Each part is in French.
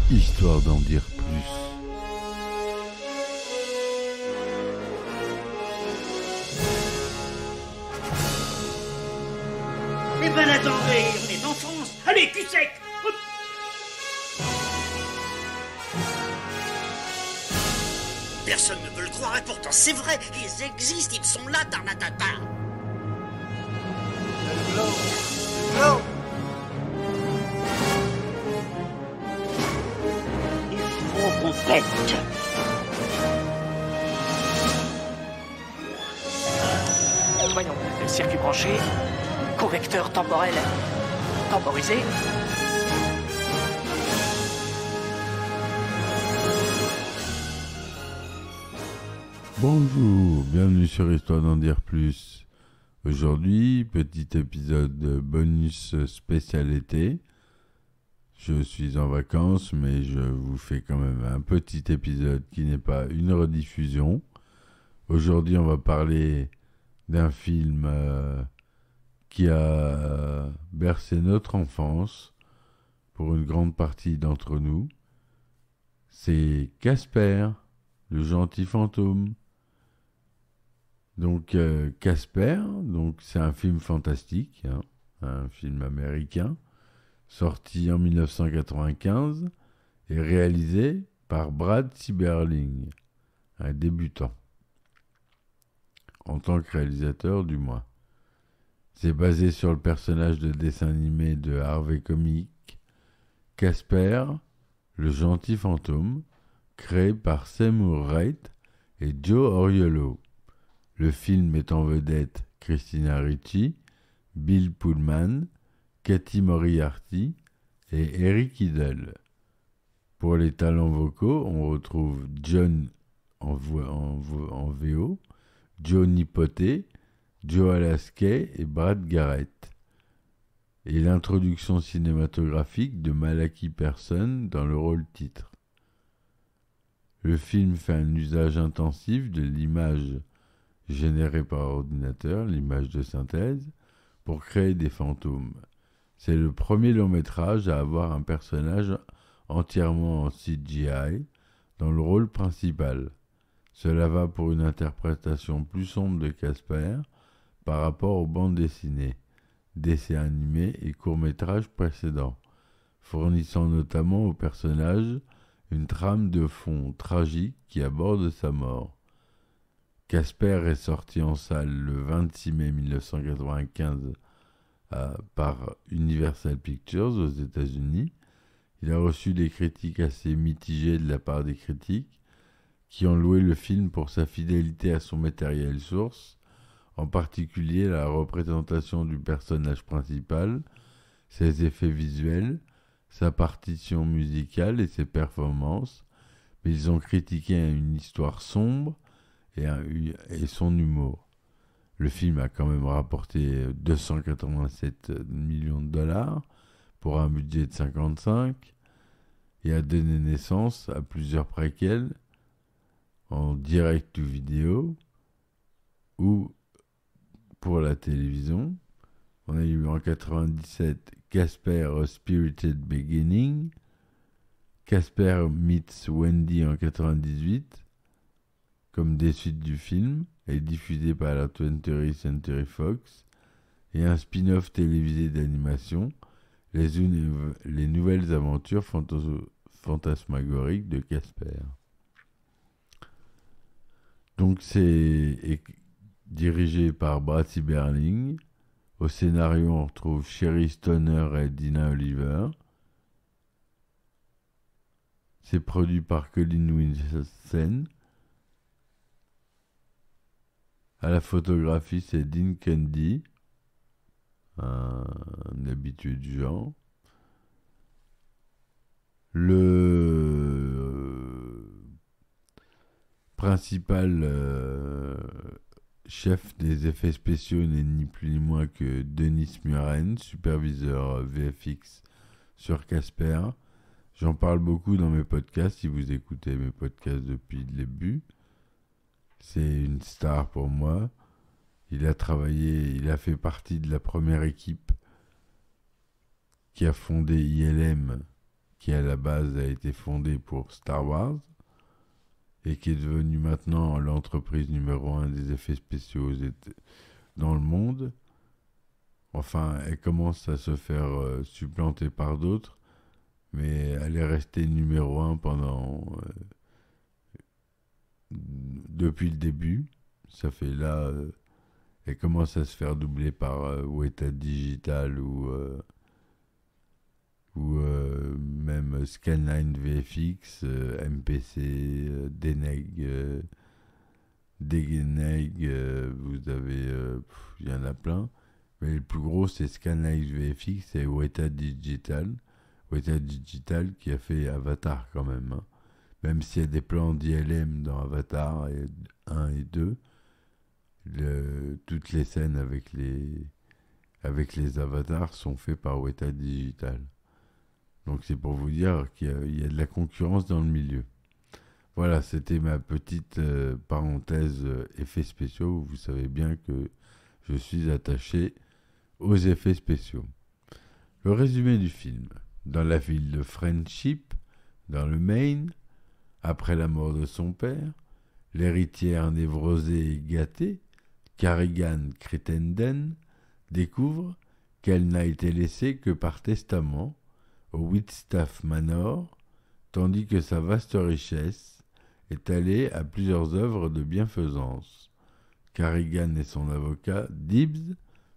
Histoire d'en dire plus. Eh ben attendez, on est en France. Allez, cul sec. Hop. Personne ne veut le croire et pourtant c'est vrai, ils existent, ils sont là, Tarnatata. Le glow. Il faut qu'on pète. Voyons, circuit branché, correcteur temporel temporisé. Bonjour, bienvenue sur Histoire d'en dire plus. Aujourd'hui, petit épisode de bonus spécial été. Je suis en vacances, mais je vous fais quand même un petit épisode qui n'est pas une rediffusion. Aujourd'hui, on va parler d'un film qui a bercé notre enfance pour une grande partie d'entre nous. C'est Casper, le gentil fantôme. Donc Casper, c'est un film fantastique, un film américain, sorti en 1995 et réalisé par Brad Seiberling, un débutant, en tant que réalisateur du moins. C'est basé sur le personnage de dessin animé de Harvey Comic, Casper, le gentil fantôme, créé par Seymour Wright et Joe Oriolo. Le film met en vedette Christina Ricci, Bill Pullman, Katie Moriarty et Eric Idle. Pour les talents vocaux, on retrouve John en VO, Johnny Poté, Joe Alaskey et Brad Garrett. Et l'introduction cinématographique de Malachi Person dans le rôle titre. Le film fait un usage intensif de l'image générée par ordinateur, l'image de synthèse, pour créer des fantômes. C'est le premier long-métrage à avoir un personnage entièrement en CGI dans le rôle principal. Cela va pour une interprétation plus sombre de Casper par rapport aux bandes dessinées, dessins animés et courts-métrages précédents, fournissant notamment au personnage une trame de fond tragique qui aborde sa mort. Casper est sorti en salle le 26 mai 1995 par Universal Pictures aux États-Unis. Il a reçu des critiques assez mitigées de la part des critiques qui ont loué le film pour sa fidélité à son matériel source, en particulier la représentation du personnage principal, ses effets visuels, sa partition musicale et ses performances, mais ils ont critiqué une histoire sombre et son humour. Le film a quand même rapporté 287 millions de dollars pour un budget de 55 et a donné naissance à plusieurs préquels en direct ou vidéo ou pour la télévision. On a eu en 97 Casper A Spirited Beginning, Casper Meets Wendy en 98, comme des suites du film, et diffusé par la 20th Century Fox, et un spin-off télévisé d'animation, les nouvelles aventures fantasmagoriques de Casper. Donc c'est dirigé par Brad Seiberling. Au scénario, on retrouve Sherry Stoner et Dina Oliver. C'est produit par Colin Wilson. À la photographie, c'est Dean Candy, un habitué du genre. Le principal chef des effets spéciaux n'est ni plus ni moins que Denis Muren, superviseur VFX sur Casper. J'en parle beaucoup dans mes podcasts, si vous écoutez mes podcasts depuis le début. C'est une star pour moi. Il a fait partie de la première équipe qui a fondé ILM, qui à la base a été fondée pour Star Wars et qui est devenue maintenant l'entreprise numéro 1 des effets spéciaux dans le monde. Enfin, elle commence à se faire supplanter par d'autres, mais elle est restée numéro 1 depuis le début. Ça fait là, elle commence à se faire doubler par Weta Digital ou même Scanline VFX, MPC, Deneg, vous avez, il y en a plein. Mais le plus gros, c'est Scanline VFX et Weta Digital. Weta Digital qui a fait Avatar quand même. Hein. Même s'il y a des plans d'ILM dans Avatar 1 et 2, toutes les scènes avec les avatars sont faites par Weta Digital. Donc c'est pour vous dire qu'il y a de la concurrence dans le milieu. Voilà, c'était ma petite parenthèse effets spéciaux. Vous savez bien que je suis attaché aux effets spéciaux. Le résumé du film. Dans la ville de Friendship, dans le Maine, après la mort de son père, l'héritière névrosée et gâtée, Carrigan Crittenden, découvre qu'elle n'a été laissée que par testament au Whitstaff Manor, tandis que sa vaste richesse est allée à plusieurs œuvres de bienfaisance. Carrigan et son avocat, Dibbs,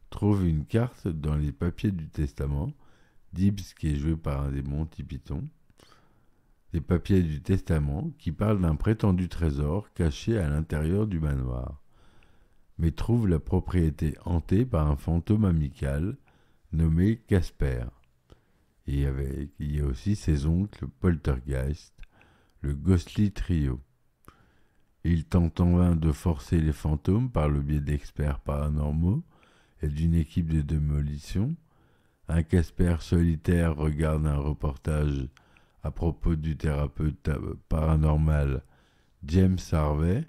trouvent une carte dans les papiers du testament, Dibbs qui est joué par un des Monty Python, les papiers du testament qui parlent d'un prétendu trésor caché à l'intérieur du manoir, mais trouve la propriété hantée par un fantôme amical nommé Casper. Et il y a aussi ses oncles Poltergeist, le Ghostly Trio. Il tente en vain de forcer les fantômes par le biais d'experts paranormaux et d'une équipe de démolition. Un Casper solitaire regarde un reportage à propos du thérapeute paranormal James Harvey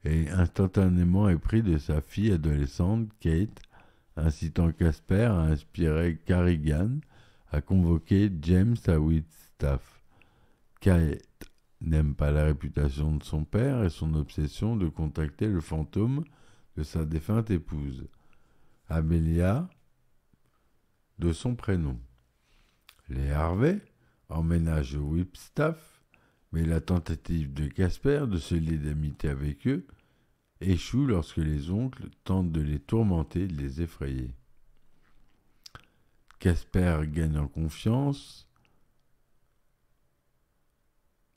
et instantanément est pris de sa fille adolescente Kate, incitant Casper à inspirer Carrigan à convoquer James à Whitstaff. Kate n'aime pas la réputation de son père et son obsession de contacter le fantôme de sa défunte épouse, Amelia, de son prénom. Les Harvey emménagent au Whitstaff, mais la tentative de Casper de se lier d'amitié avec eux échoue lorsque les oncles tentent de les tourmenter et de les effrayer. Casper gagne en confiance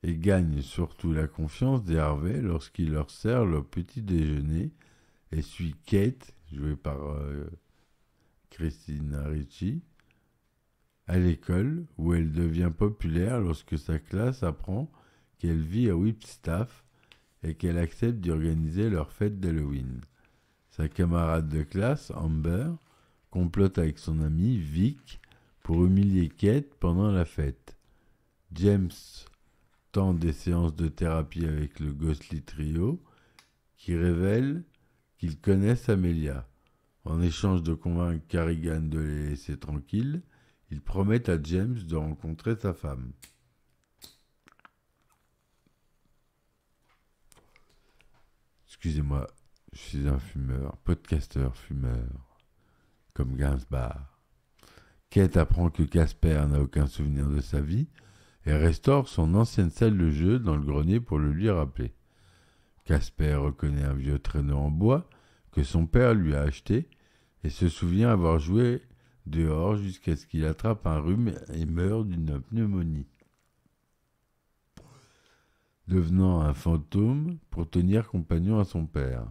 et gagne surtout la confiance des Harvey lorsqu'il leur sert leur petit déjeuner et suit Kate, jouée par Christina Ricci, à l'école où elle devient populaire lorsque sa classe apprend qu'elle vit à Whitstaff et qu'elle accepte d'organiser leur fête d'Halloween. Sa camarade de classe, Amber, complote avec son ami Vic pour humilier Kate pendant la fête. James tente des séances de thérapie avec le Ghostly Trio qui révèle qu'ils connaissent Amelia. En échange de convaincre Carrigan de les laisser tranquilles, ils promettent à James de rencontrer sa femme. Excusez-moi, je suis un fumeur, podcasteur fumeur, comme Gainsbourg. Kate apprend que Casper n'a aucun souvenir de sa vie et restaure son ancienne salle de jeu dans le grenier pour le lui rappeler. Casper reconnaît un vieux traîneau en bois que son père lui a acheté et se souvient avoir joué dehors jusqu'à ce qu'il attrape un rhume et meure d'une pneumonie, devenant un fantôme pour tenir compagnon à son père.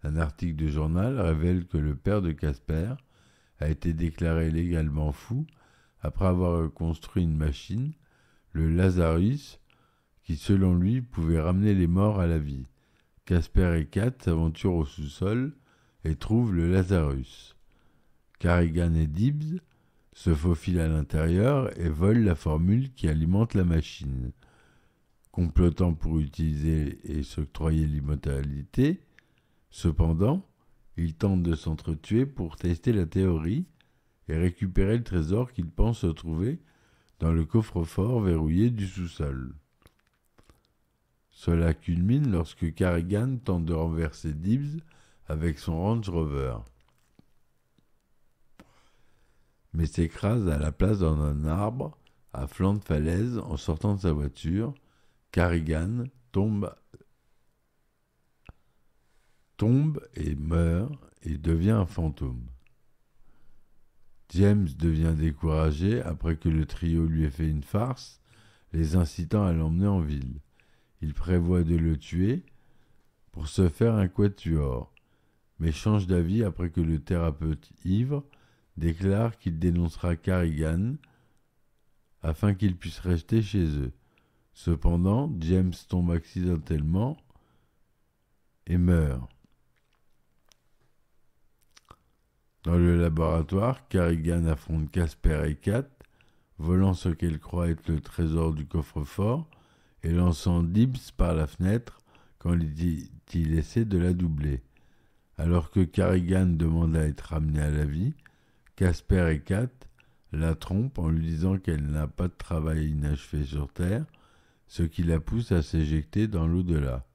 Un article de journal révèle que le père de Casper a été déclaré légalement fou après avoir construit une machine, le Lazarus, qui selon lui pouvait ramener les morts à la vie. Casper et Kate s'aventurent au sous-sol et trouvent le Lazarus. Carrigan et Dibbs se faufilent à l'intérieur et volent la formule qui alimente la machine. Complotant pour utiliser et s'octroyer l'immortalité, cependant, ils tentent de s'entretuer pour tester la théorie et récupérer le trésor qu'ils pensent trouver dans le coffre-fort verrouillé du sous-sol. Cela culmine lorsque Carrigan tente de renverser Dibs avec son Range Rover, mais s'écrase à la place dans un arbre à flanc de falaise en sortant de sa voiture. Carrigan tombe et meurt et devient un fantôme. James devient découragé après que le trio lui ait fait une farce, les incitant à l'emmener en ville. Il prévoit de le tuer pour se faire un quatuor, mais change d'avis après que le thérapeute ivre déclare qu'il dénoncera Carrigan afin qu'il puisse rester chez eux. Cependant, James tombe accidentellement et meurt. Dans le laboratoire, Carrigan affronte Casper et Kat, volant ce qu'elle croit être le trésor du coffre-fort et lançant Dibs par la fenêtre quand il essaie de la doubler. Alors que Carrigan demande à être ramené à la vie, Casper et Kat la trompent en lui disant qu'elle n'a pas de travail inachevé sur Terre, ce qui la pousse à s'éjecter dans l'au-delà.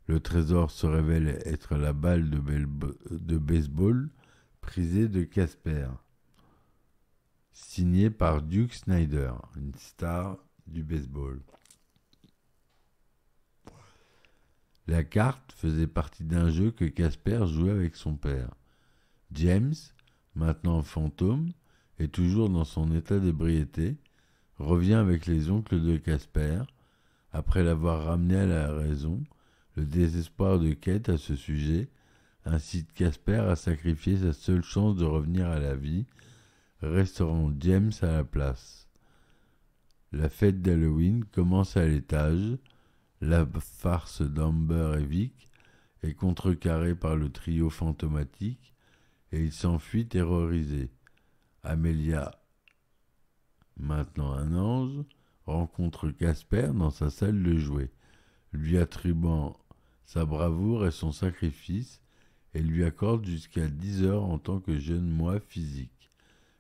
Le trésor se révèle être la balle de baseball prisée de Casper, signée par Duke Snider, une star du baseball. La carte faisait partie d'un jeu que Casper jouait avec son père. James, maintenant fantôme, et toujours dans son état d'ébriété, revient avec les oncles de Casper. Après l'avoir ramené à la raison, le désespoir de Kate à ce sujet incite Casper à sacrifier sa seule chance de revenir à la vie, restaurant James à la place. La fête d'Halloween commence à l'étage. La farce d'Amber et Vic est contrecarrée par le trio fantomatique et ils s'enfuient terrorisés. Amelia, maintenant un ange, rencontre Casper dans sa salle de jouets, lui attribuant sa bravoure et son sacrifice et lui accorde jusqu'à 10 heures en tant que jeune moi physique,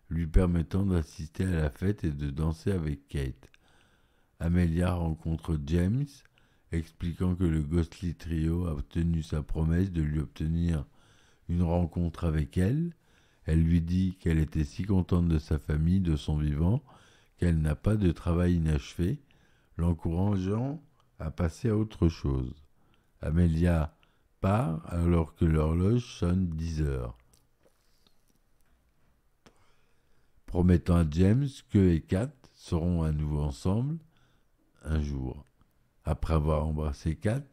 lui permettant d'assister à la fête et de danser avec Kate. Amelia rencontre James, expliquant que le Ghostly Trio a tenu sa promesse de lui obtenir une rencontre avec elle. Elle lui dit qu'elle était si contente de sa famille, de son vivant, qu'elle n'a pas de travail inachevé, l'encourageant à passer à autre chose. Amelia part alors que l'horloge sonne 10 heures, promettant à James qu'eux et Kat seront à nouveau ensemble un jour. Après avoir embrassé Kat,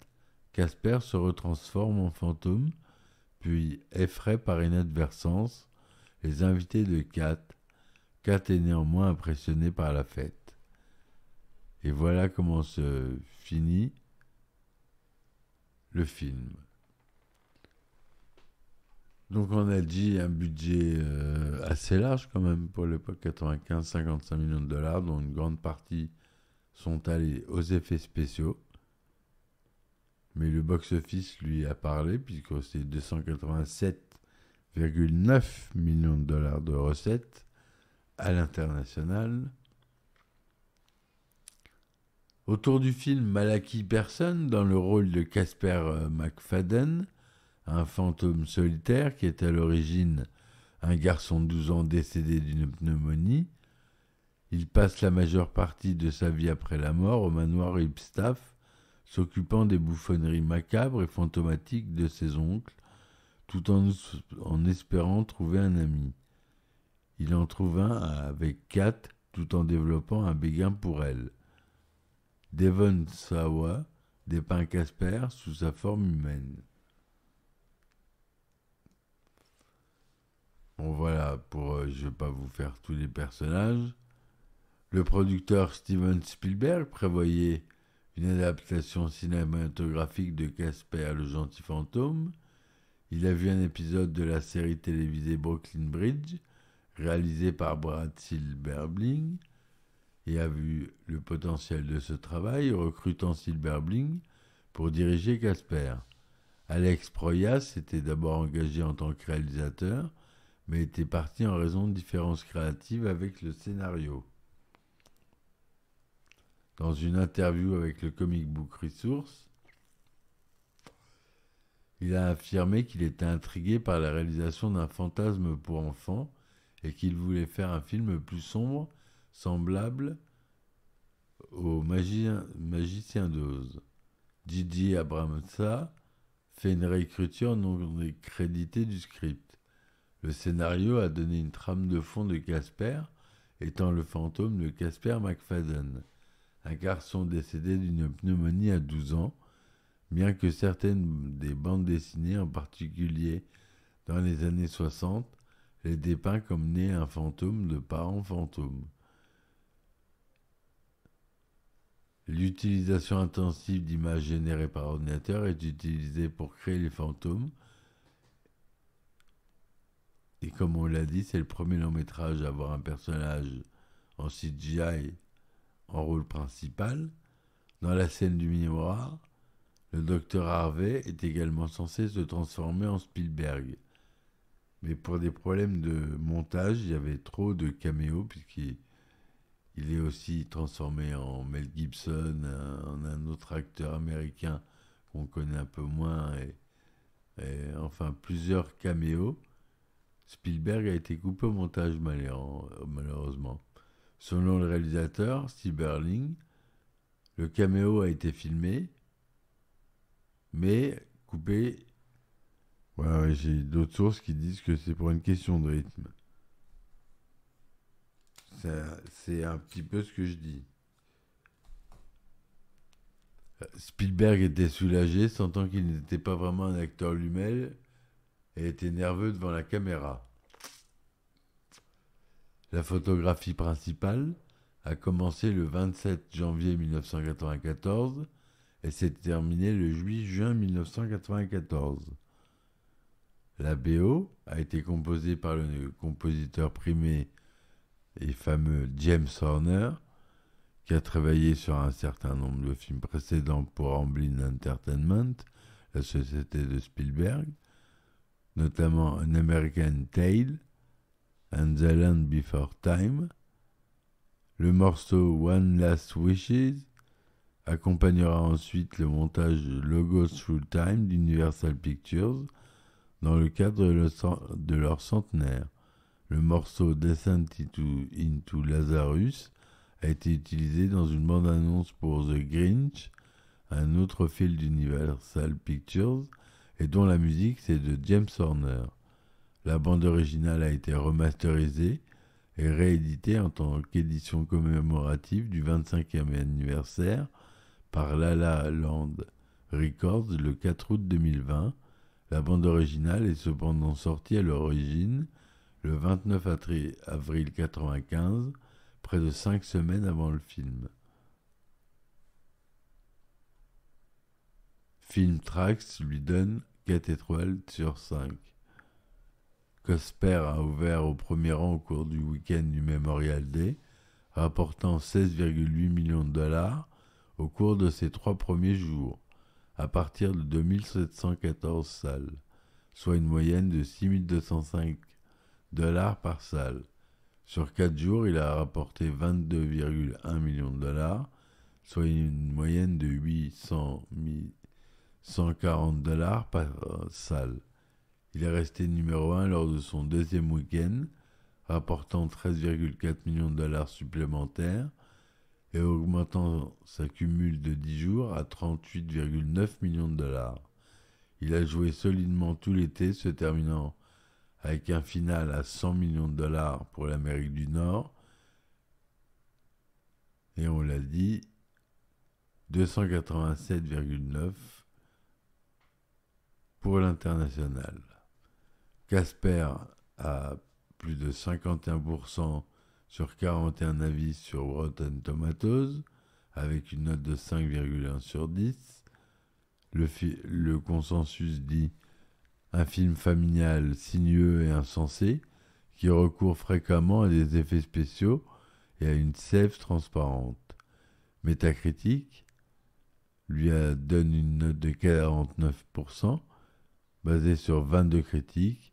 Casper se retransforme en fantôme, puis effraie par inadvertance les invités de Kat. Kat est néanmoins impressionnée par la fête. Et voilà comment se finit le film. Donc on a dit un budget assez large quand même pour l'époque, 55 millions de dollars, dont une grande partie sont allés aux effets spéciaux. Mais le box-office lui a parlé, puisque c'est 287,9 millions de dollars de recettes à l'international. Autour du film, Malachi Person, dans le rôle de Casper McFadden, un fantôme solitaire qui est à l'origine un garçon de 12 ans décédé d'une pneumonie. Il passe la majeure partie de sa vie après la mort au manoir Hipstaff, s'occupant des bouffonneries macabres et fantomatiques de ses oncles, tout en espérant trouver un ami. Il en trouve un avec Kat, tout en développant un béguin pour elle. Devon Sawa dépeint Casper sous sa forme humaine. Bon voilà, je ne vais pas vous faire tous les personnages. Le producteur Steven Spielberg prévoyait une adaptation cinématographique de Casper le gentil fantôme. Il a vu un épisode de la série télévisée Brooklyn Bridge, réalisé par Brad Silberling, et a vu le potentiel de ce travail, recrutant Silberling pour diriger Casper. Alex Proyas était d'abord engagé en tant que réalisateur, mais était parti en raison de différences créatives avec le scénario. Dans une interview avec le Comic Book Resource, il a affirmé qu'il était intrigué par la réalisation d'un fantasme pour enfants et qu'il voulait faire un film plus sombre, semblable au Magicien d'Oz. J.J. Abrams fait une réécriture non créditée du script. Le scénario a donné une trame de fond de Casper, étant le fantôme de Casper McFadden, un garçon décédé d'une pneumonie à 12 ans, bien que certaines des bandes dessinées, en particulier dans les années 60, les dépeint comme né un fantôme de parents fantômes. L'utilisation intensive d'images générées par ordinateur est utilisée pour créer les fantômes. Et comme on l'a dit, c'est le premier long-métrage à avoir un personnage en CGI en rôle principal. Dans la scène du miroir, le docteur Harvey est également censé se transformer en Spielberg. Mais pour des problèmes de montage, il y avait trop de caméos, puisqu'il est aussi transformé en Mel Gibson, en un autre acteur américain qu'on connaît un peu moins, et enfin plusieurs caméos. Spielberg a été coupé au montage malheureusement. Selon le réalisateur, Steve Berling, le caméo a été filmé, mais coupé. Voilà, j'ai d'autres sources qui disent que c'est pour une question de rythme. C'est un petit peu ce que je dis. Spielberg était soulagé, sentant qu'il n'était pas vraiment un acteur lui-même, et était nerveux devant la caméra. La photographie principale a commencé le 27 janvier 1994 et s'est terminée le 8 juin 1994. La BO a été composée par le compositeur primé et fameux James Horner, qui a travaillé sur un certain nombre de films précédents pour Amblin Entertainment, la société de Spielberg, notamment An American Tail, and The Land Before Time. Le morceau One Last Wishes accompagnera ensuite le montage Logos Through Time d'Universal Pictures dans le cadre de leur centenaire. Le morceau Descent into Lazarus a été utilisé dans une bande-annonce pour The Grinch, un autre film d'Universal Pictures, et dont la musique c'est de James Horner. La bande originale a été remasterisée et rééditée en tant qu'édition commémorative du 25e anniversaire par La La Land Records le 4 août 2020. La bande originale est cependant sortie à l'origine le 29 avril 1995, près de 5 semaines avant le film. Filmtrax lui donne 4 étoiles sur 5. Casper a ouvert au premier rang au cours du week-end du Memorial Day, rapportant 16,8 millions de dollars au cours de ses 3 premiers jours, à partir de 2714 salles, soit une moyenne de 6205 dollars par salle. Sur 4 jours, il a rapporté 22,1 millions de dollars, soit une moyenne de 840 dollars par salle. Il est resté numéro 1 lors de son deuxième week-end, rapportant 13,4 millions de dollars supplémentaires et augmentant sa cumule de 10 jours à 38,9 millions de dollars. Il a joué solidement tout l'été, se terminant avec un final à 100 millions de dollars pour l'Amérique du Nord et on l'a dit, 287,9 pour l'international. Casper a plus de 51% sur 41 avis sur Rotten Tomatoes, avec une note de 5,1 sur 10. Le consensus dit un film familial sinueux et insensé qui recourt fréquemment à des effets spéciaux et à une sève transparente. Metacritic lui donne une note de 49%, basée sur 22 critiques,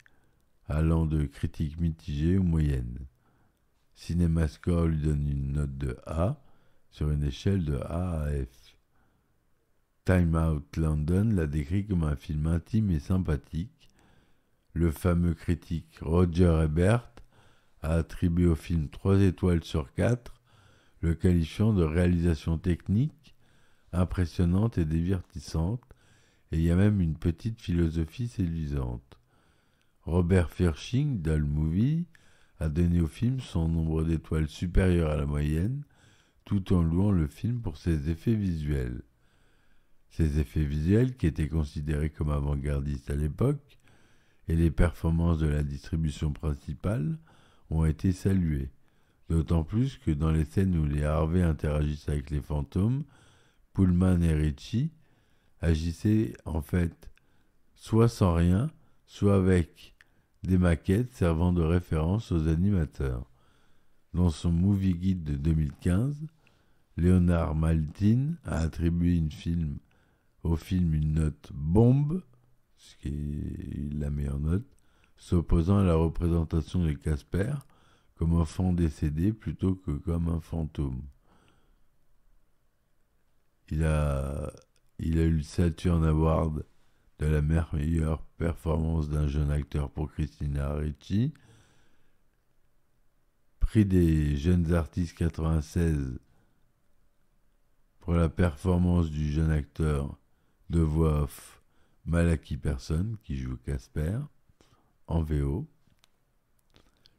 allant de critiques mitigées ou moyennes. CinemaScore lui donne une note de A, sur une échelle de A à F. Time Out London l'a décrit comme un film intime et sympathique. Le fameux critique Roger Ebert a attribué au film 3 étoiles sur 4, le qualifiant de réalisation technique, impressionnante et divertissante, et il y a même une petite philosophie séduisante. Robert Firsching, d'Allmovie, a donné au film son nombre d'étoiles supérieur à la moyenne, tout en louant le film pour ses effets visuels. Ces effets visuels, qui étaient considérés comme avant-gardistes à l'époque, et les performances de la distribution principale ont été saluées, d'autant plus que dans les scènes où les Harvey interagissent avec les fantômes, Pullman et Ritchie agissaient en fait soit sans rien, soit avec des maquettes servant de référence aux animateurs. Dans son Movie Guide de 2015, Leonard Maltin a attribué au film une note bombe, ce qui est la meilleure note, s'opposant à la représentation de Casper comme un enfant décédé plutôt que comme un fantôme. Il a eu le Saturn Award de la meilleure performance d'un jeune acteur pour Christina Ricci, prix des jeunes artistes 96 pour la performance du jeune acteur de voix off Malachi Person qui joue Casper en VO.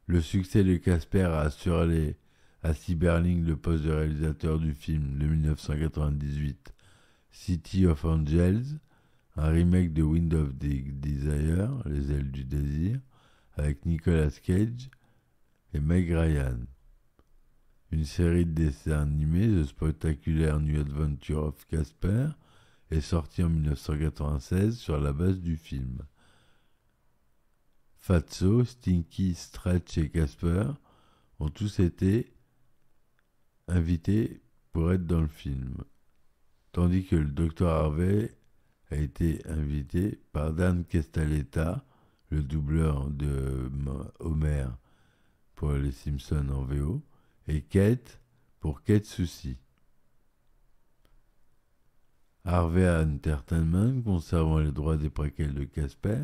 Le succès de Casper a assuré à Sieberling le poste de réalisateur du film de 1998 City of Angels, un remake de Wind of Desire, Les ailes du désir, avec Nicolas Cage et Meg Ryan. Une série de dessins animés, The Spectacular New Adventure of Casper, est sortie en 1996 sur la base du film. Fatso, Stinky, Stretch et Casper ont tous été invités pour être dans le film, tandis que le Dr Harvey a été invité par Dan Castaletta, le doubleur de Homer pour les Simpsons en VO, et Kate pour Kate Souci. Harvey Entertainment, conservant les droits des préquels de Casper,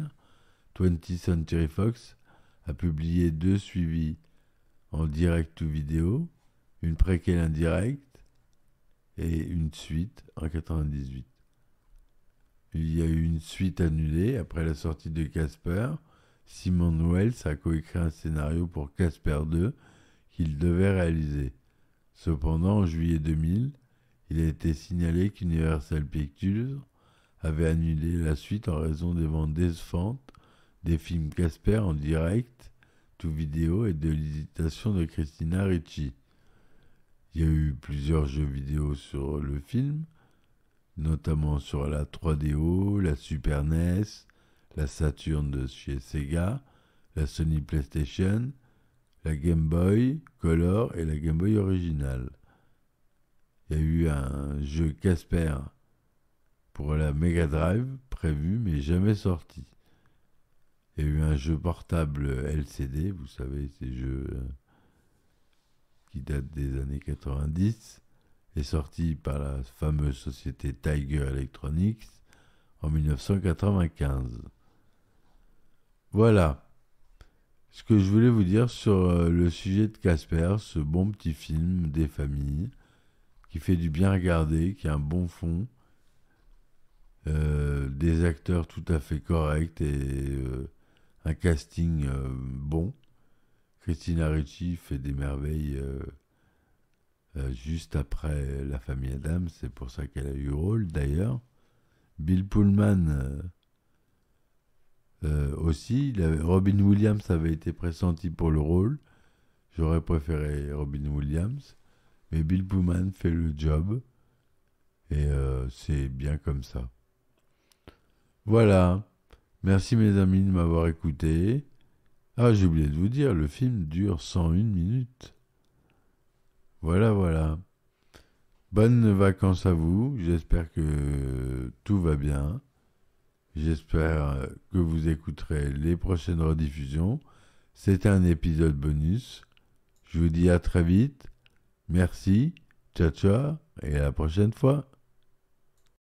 20th Century Fox a publié 2 suivis en direct ou vidéo, une préquelle indirecte et une suite en 1998. Il y a eu une suite annulée après la sortie de Casper. Simon Wells a coécrit un scénario pour Casper 2 qu'il devait réaliser. Cependant, en juillet 2000, il a été signalé qu'Universal Pictures avait annulé la suite en raison des ventes décevantes des films Casper en direct, tout vidéo et de l'hésitation de Christina Ricci. Il y a eu plusieurs jeux vidéo sur le film, notamment sur la 3DO, la Super NES, la Saturn de chez Sega, la Sony PlayStation, la Game Boy Color et la Game Boy originale. Il y a eu un jeu Casper pour la Mega Drive prévu mais jamais sorti. Il y a eu un jeu portable LCD, vous savez, ces jeux qui datent des années 90, est sorti par la fameuse société Tiger Electronics en 1995. Voilà ce que je voulais vous dire sur le sujet de Casper, ce bon petit film des familles qui fait du bien regarder, qui a un bon fond, des acteurs tout à fait corrects et un casting bon. Christina Ricci fait des merveilles juste après La famille Adams, c'est pour ça qu'elle a eu le rôle d'ailleurs. Bill Pullman aussi, Robin Williams avait été pressenti pour le rôle. J'aurais préféré Robin Williams, mais Bill Pullman fait le job et c'est bien comme ça. Voilà, merci mes amis de m'avoir écouté. Ah, j'ai oublié de vous dire, le film dure 101 minutes. Voilà. Bonnes vacances à vous, j'espère que tout va bien. J'espère que vous écouterez les prochaines rediffusions. C'était un épisode bonus. Je vous dis à très vite. Merci Ciao ciao et à la prochaine fois.